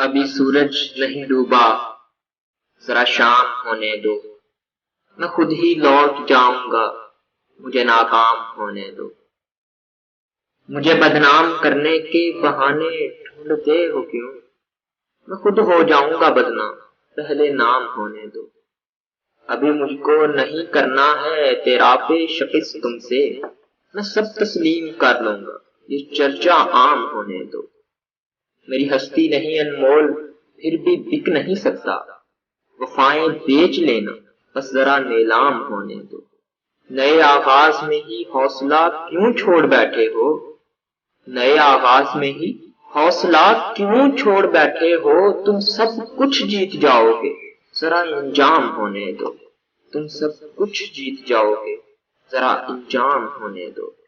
ابھی سورج نہیں ڈوبا، ذرا شام ہونے دو، میں خود ہی لوٹ جاؤں گا، مجھے ناکام ہونے دو۔ مجھے بدنام کرنے کے بہانے ڈھونڈتے ہو کیوں، میں خود ہو جاؤں گا بدنام، پہلے نام ہونے دو۔ ابھی مجھ کو نہیں کرنا ہے تیرا پہ شکست تم سے، میں سب تسلیم کر لوں گا، یہ چرچا عام ہونے دو۔ میری ہستی نہیں انمول، پھر بھی بک نہیں سکتا، وفائیں بیچ لینا، بس ذرا نیلام ہونے دو۔ نئے آغاز میں ہی حوصلہ کیوں چھوڑ بیٹھے ہو، نئے آغاز میں ہی حوصلہ کیوں چھوڑ بیٹھے ہو، تم سب کچھ جیت جاؤ گے، ذرا انجام ہونے دو۔ تم سب کچھ جیت جاؤ گے، ذرا انجام ہونے دو۔